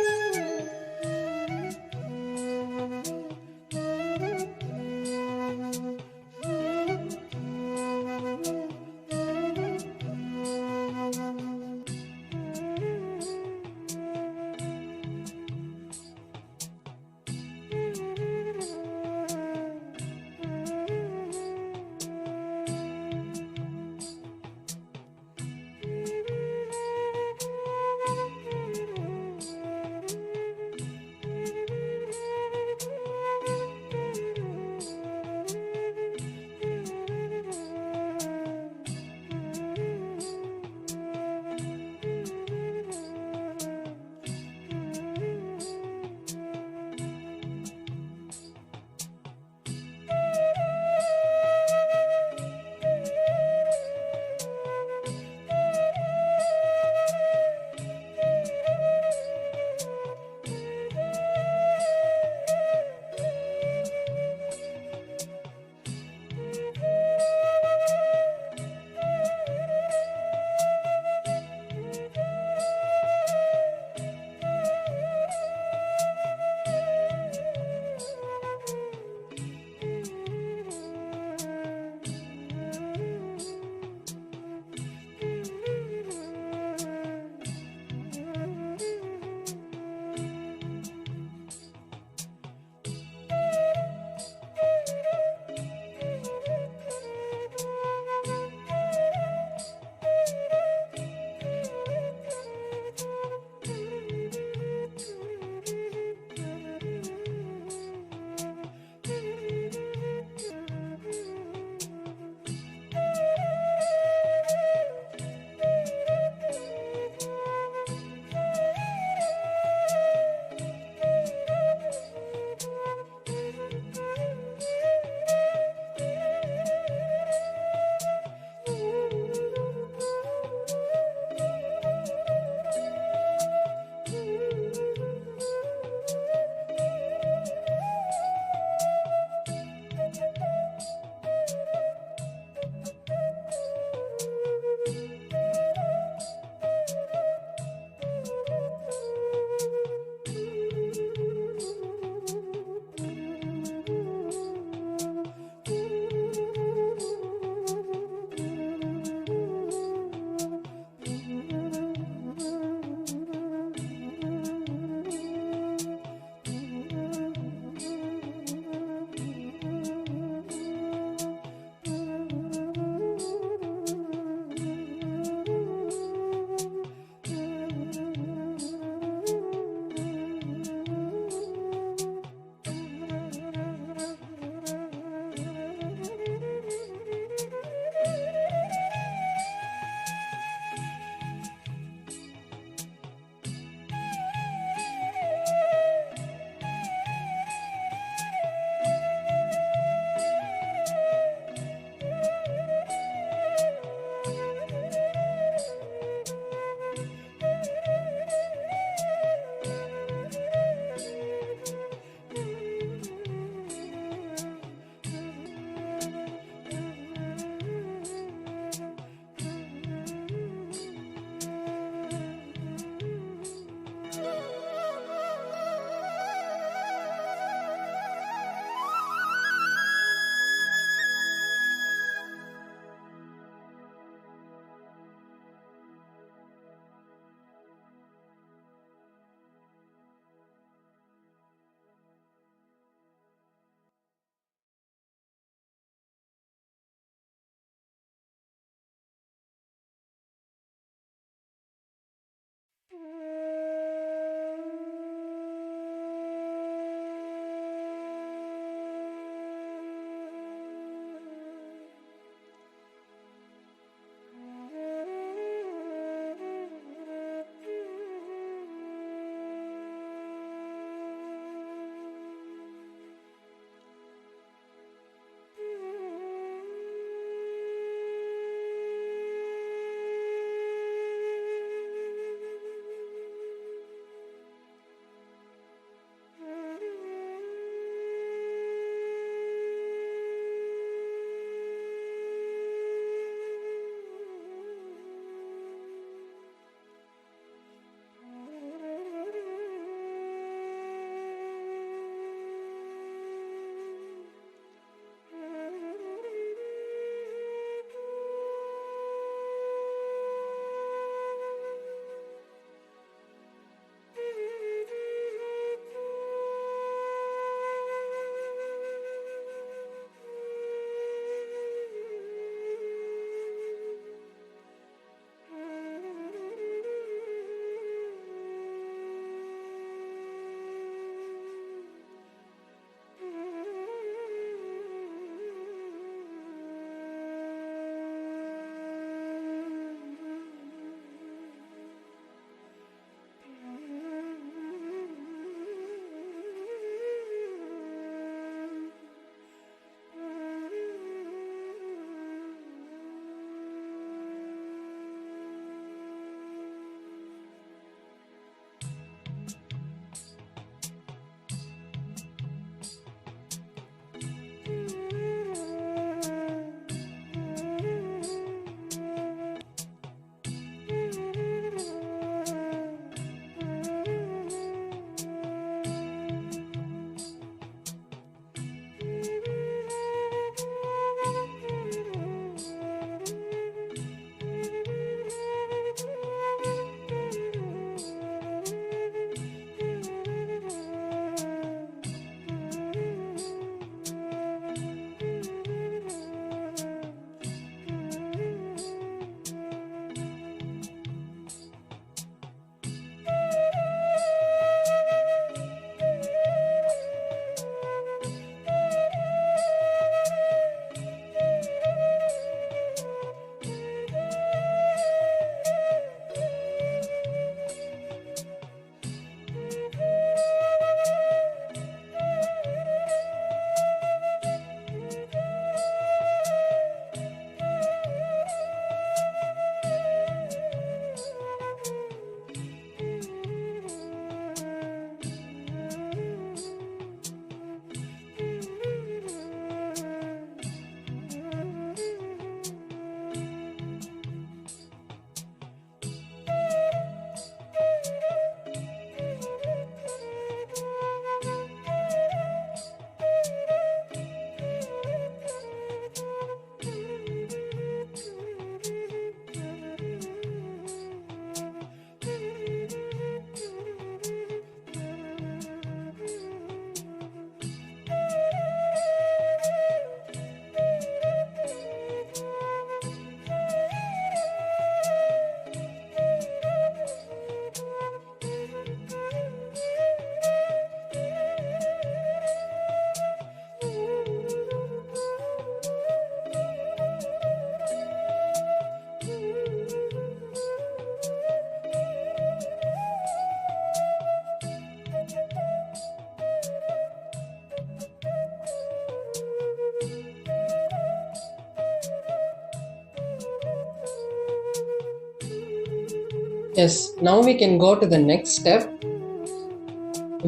Yes, now we can go to the next step.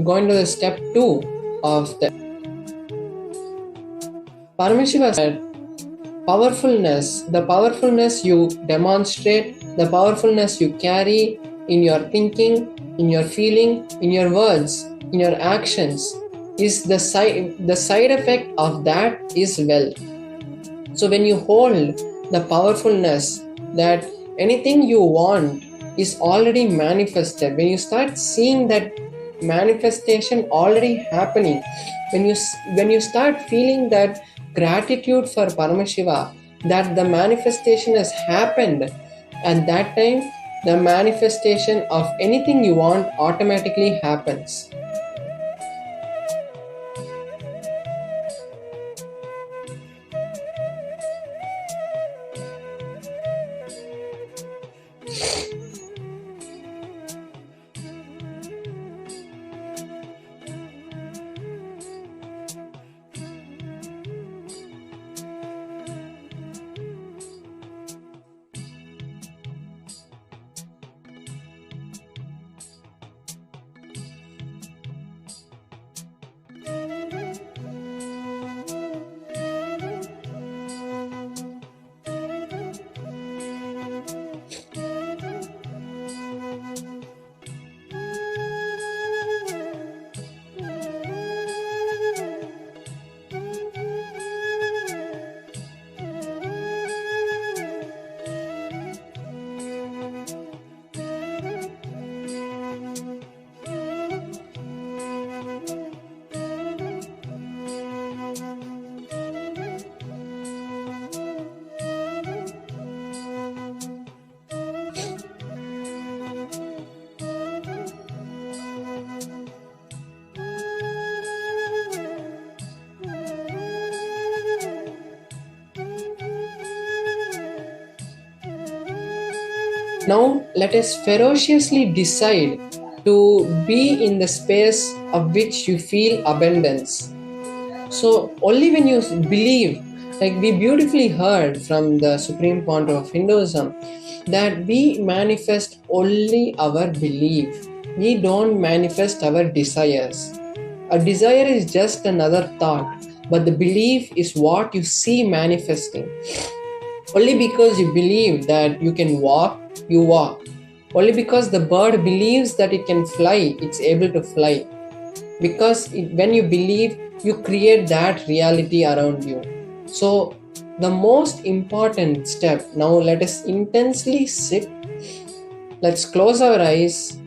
Going to the step 2 of the Paramashiva said, the powerfulness you demonstrate, the powerfulness you carry in your thinking, in your feeling, in your words, in your actions, is the side effect of that is wealth. So when you hold the powerfulness that anything you want is already manifested, when you start seeing that manifestation already happening, when you start feeling that gratitude for Paramashiva, that the manifestation has happened, at that time the manifestation of anything you want automatically happens. Now let us ferociously decide to be in the space of which you feel abundance. So only when you believe, like we beautifully heard from the Supreme Pontiff of Hinduism, that we manifest only our belief. We don't manifest our desires. A desire is just another thought, but the belief is what you see manifesting. Only because you believe that you can walk, you walk. Only because the bird believes that it can fly, it's able to fly. Because when you believe, you create that reality around you. So the most important step, now let us intensely sit. Let's close our eyes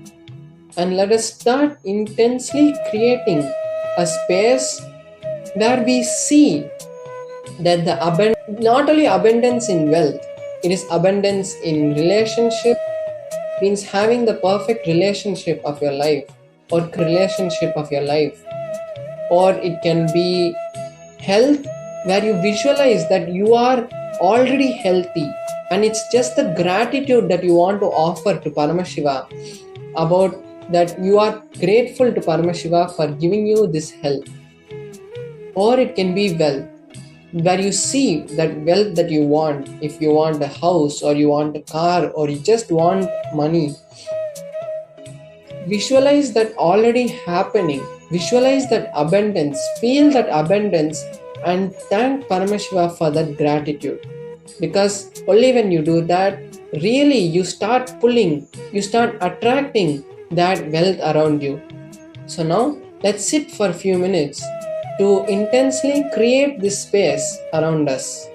and let us start intensely creating a space where we see that the not only abundance in wealth, it is abundance in relationship, means having the perfect relationship of your life or relationship of your life. Or it can be health, where you visualize that you are already healthy and it's just the gratitude that you want to offer to Paramashiva about that you are grateful to Paramashiva for giving you this health. Or it can be wealth, where you see that wealth that you want. If you want a house or you want a car or you just want money, visualize that already happening. Visualize that abundance, feel that abundance, and thank Paramashiva for that gratitude. Because only when you do that, really you start pulling, you start attracting that wealth around you. So now let's sit for a few minutes to intensely create this space around us.